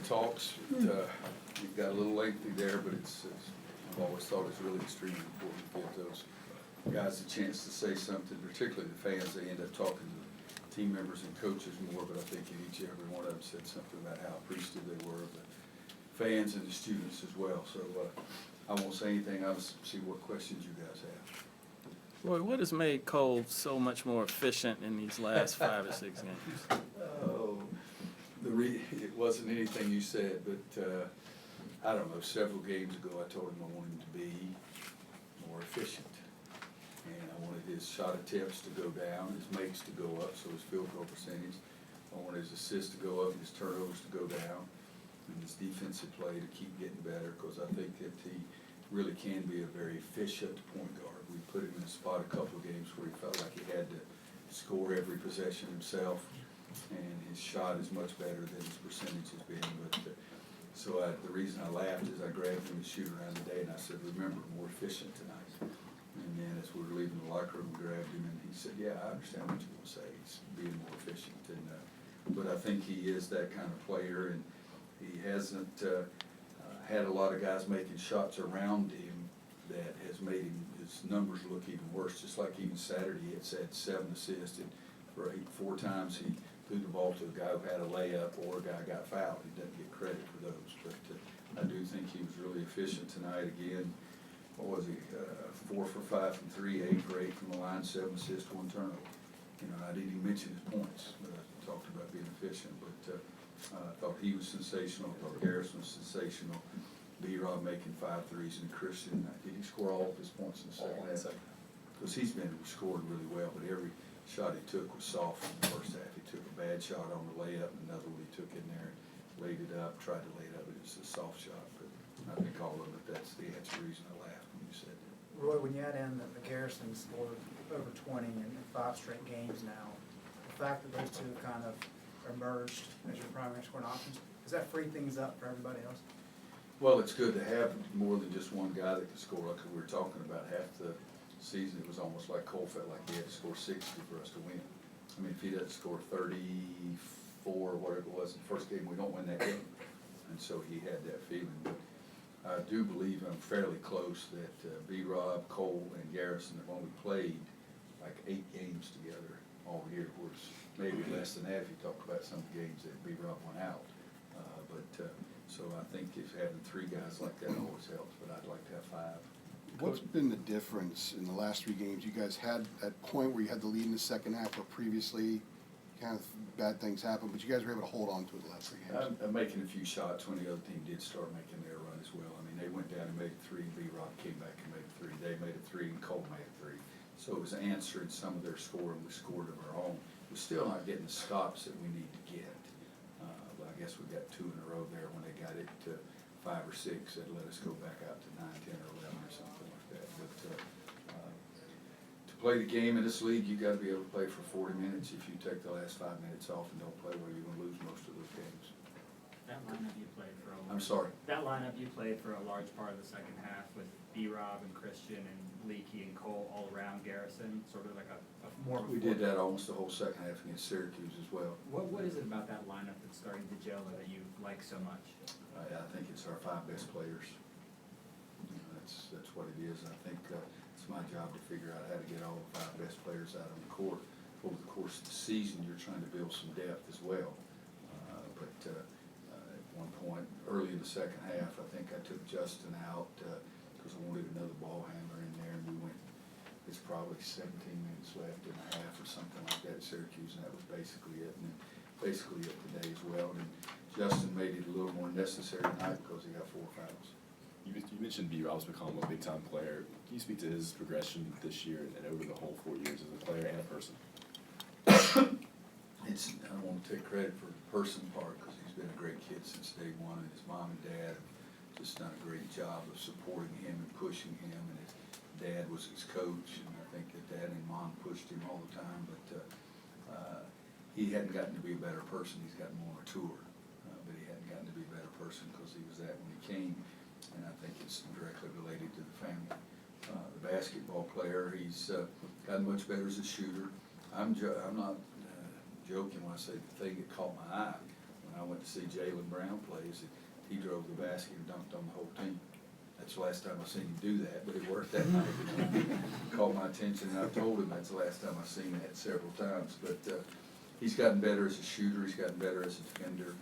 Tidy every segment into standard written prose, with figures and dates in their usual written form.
talks. It got a little lengthy there, but I've always thought it's really extremely important to give those guys a chance to say something, particularly the fans. They end up talking to the team members and coaches more, but I think each and every one of them said something about how appreciative they were of the fans and the students as well. So I won't say anything. I'll see what questions you guys have. Roy, what has made Cole so much more efficient in these last 5 or 6 games? Oh, it wasn't anything you said, but I don't know, several games ago I told him I wanted him to be more efficient. And I wanted his shot attempts to go down, his makes to go up, so his field goal percentage. I wanted his assists to go up and his turnovers to go down, and his defensive play to keep getting better, because I think that he really can be a very efficient point guard. We put him in a spot a couple of games where he felt like he had to score every possession himself, and his shot is much better than his percentage has been. But the reason I laughed is I grabbed him and shoot around the day, and I said, "Remember, more efficient tonight." And then as we were leaving the locker room, we grabbed him, and he said, "Yeah, I understand what you're going to say. He's being more efficient." But I think he is that kind of player, and he hasn't had a lot of guys making shots around him that has made his numbers look even worse. Just like even Saturday, he had 7 assists, and 4 times he threw the ball to a guy who had a layup or a guy got fouled. He doesn't get credit for those, but I do think he was really efficient tonight. Again, what was he? 4 for 5 from 3, 8 for 8 from the line, 7 assists, 1 turnover. You know, I didn't even mention his points, but I talked about being efficient. But I thought he was sensational. I thought Garrison was sensational. B-Rob making 5 threes, and Christian, did he score all of his points in the second half? Because he's been scoring really well, but every shot he took was soft in the first half. He took a bad shot on the layup, and another one he took in there, laid it up, tried to lay it up, but it was a soft shot. But I think all of it, that's the reason I laughed when you said that. Roy, when you add in that the Garrison scored over 20 in 5 straight games now, the fact that those two kind of emerged as your primary scoring options, does that free things up for everybody else? Well, it's good to have more than just one guy that can score. Like we were talking about, half the season, it was almost like Cole felt like he had to score 60 for us to win. I mean, if he doesn't score 34, whatever it was in the first game, we don't win that game. And so he had that feeling. But I do believe I'm fairly close that B-Rob, Cole, and Garrison have only played like 8 games together all year, whereas maybe less than that if you talk about some games that B-Rob went out. So I think if having 3 guys like that always helps, but I'd like to have 5. What's been the difference in the last 3 games? You guys had that point where you had the lead in the second half, where previously kind of bad things happened, but you guys were able to hold on to it the last 3 games. I'm making a few shots when the other team did start making their run as well. I mean, they went down and made a 3, B-Rob came back and made a 3. They made a 3, and Cole made a 3. So it was answering some of their score, and we scored of our own. We're still not getting the stops that we need to get. But I guess we got 2 in a row there when they got it to 5 or 6. That let us go back out to 9, 10, or 11 or something like that. But to play the game in this league, you got to be able to play for 40 minutes. If you take the last 5 minutes off and don't play well, you're going to lose most of those games. That lineup you played for I'm sorry. That lineup you played for a large part of the second half with B-Rob and Christian and Leakey and Cole all around Garrison, sort of like a more of a. We did that almost the whole second half against Syracuse as well. What is it about that lineup that's starting to gel that you like so much? I think it's our 5 best players. You know, that's what it is. I think it's my job to figure out how to get all the 5 best players out on the court. Over the course of the season, you're trying to build some depth as well. But at one point, early in the second half, I think I took Justin out because I wanted another ball handler in there, and we went, it's probably 17 minutes left in a half or something like that at Syracuse, and that was basically it. And then basically it today as well. And Justin made it a little more necessary tonight because he got 4 fouls. You mentioned B-Rob's become a big-time player. Can you speak to his progression this year and over the whole 4 years as a player and a person? I don't want to take credit for the person part because he's been a great kid since day one, and his mom and dad have just done a great job of supporting him and pushing him, and his dad was his coach, and I think that dad and mom pushed him all the time, but he hadn't gotten to be a better person. He's gotten more mature, but he hadn't gotten to be a better person because he was that when he came, and I think it's directly related to the family. The basketball player, he's gotten much better as a shooter. I'm not joking when I say the thing that caught my eye when I I went to see Jalen Brown play, he drove the basket and dunked on the whole team. That's the last time I seen him do that, but it worked that night. Caught my attention, and I told him that's the last time I seen that several times. But he's gotten better as a shooter, he's gotten better as a defender.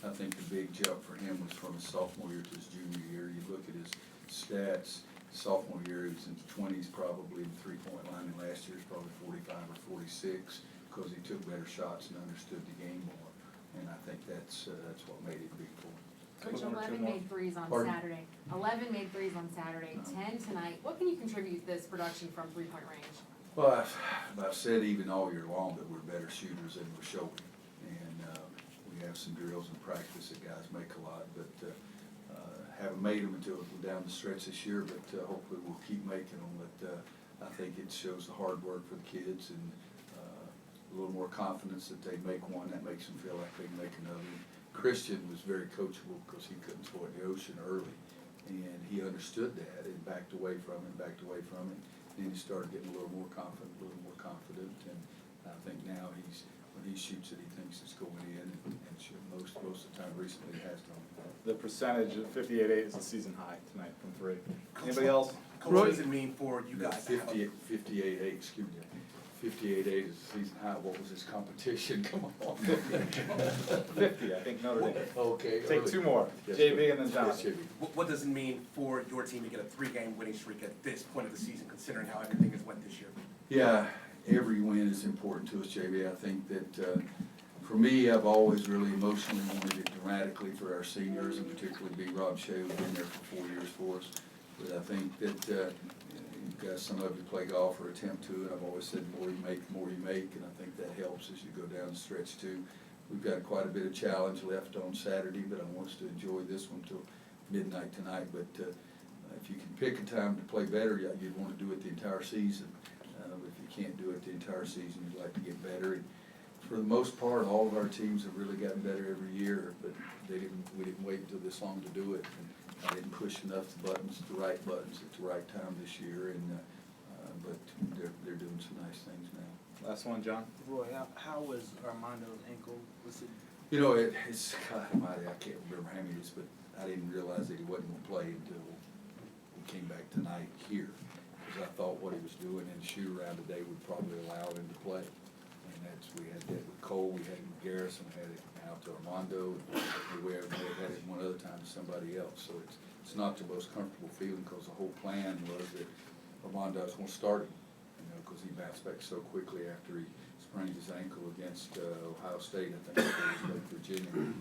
I think the big jump for him was from his sophomore year to his junior year. You look at his stats, sophomore year he was in the 20s probably in the three-point line, and last year's probably 45 or 46 because he took better shots and understood the game more. And I think that's what made it big for him. Coach, 11 made threes on Pardon? Saturday. 11 made threes on Saturday, 10 tonight. What can you contribute this production from three-point range? Well, I've said even all year long that we're better shooters than we're showing. And we have some drills and practice that guys make a lot, but haven't made them until we're down the stretch this year, but hopefully we'll keep making them. But I think it shows the hard work for the kids and a little more confidence that they make one. That makes them feel like they can make another. Christian was very coachable because he couldn't throw it in the ocean early, and he understood that and backed away from it, and then he started getting a little more confident, and I think now when he shoots it, he thinks it's going in, and most of the time recently it has gone. The percentage of 58.8 is a season high tonight from three. Anybody else? Coach, what does it mean for you No, guys? 58.8, excuse me. 58.8 is the season high. What was his competition? Come on. 50, I think Notre Dame. Okay. Take early. two more. Yes, JB sir. and then John. Yes, JB. What does it mean for your team to get a 3-game winning streak at this point of the season, considering how everything has went this year? Yeah, every win is important to us, JB. I think that for me, I've always really emotionally wanted it dramatically for our seniors, and particularly B. Rob Shea, who's been there for 4 years for us. But I think that you guys, some of you play golf or attempt to, and I've always said the more you make, and I think that helps as you go down the stretch too. We've got quite a bit of challenge left on Saturday, but I want us to enjoy this one till midnight tonight. But if you can pick a time to play better, you'd want to do it the entire season. If you can't do it the entire season, you'd like to get better. And for the most part, all of our teams have really gotten better every year, but we didn't wait until this long to do it. And I didn't push enough the right buttons at the right time this year, and but they're doing some nice things now. Last one, John. Roy, how was Armando's ankle? Was it? You know, it's God Almighty, I can't remember how many it is, but I didn't realize that he wasn't going to play until we came back tonight here, because I thought what he was doing in the shoot around today would probably allow him to play. And we had that with Cole, we had it with Garrison, we had it out to Armando, and we had it one other time to somebody else. So it's not the most comfortable feeling, because the whole plan was that Armando was going to start him, because he bounced back so quickly after he sprained his ankle against Ohio State, I think, it was Virginia.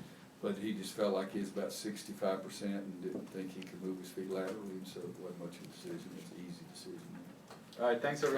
But he just felt like he was about 65% and didn't think he could move his feet laterally, and so it wasn't much of a decision. It was an easy decision. All right, thanks everybody.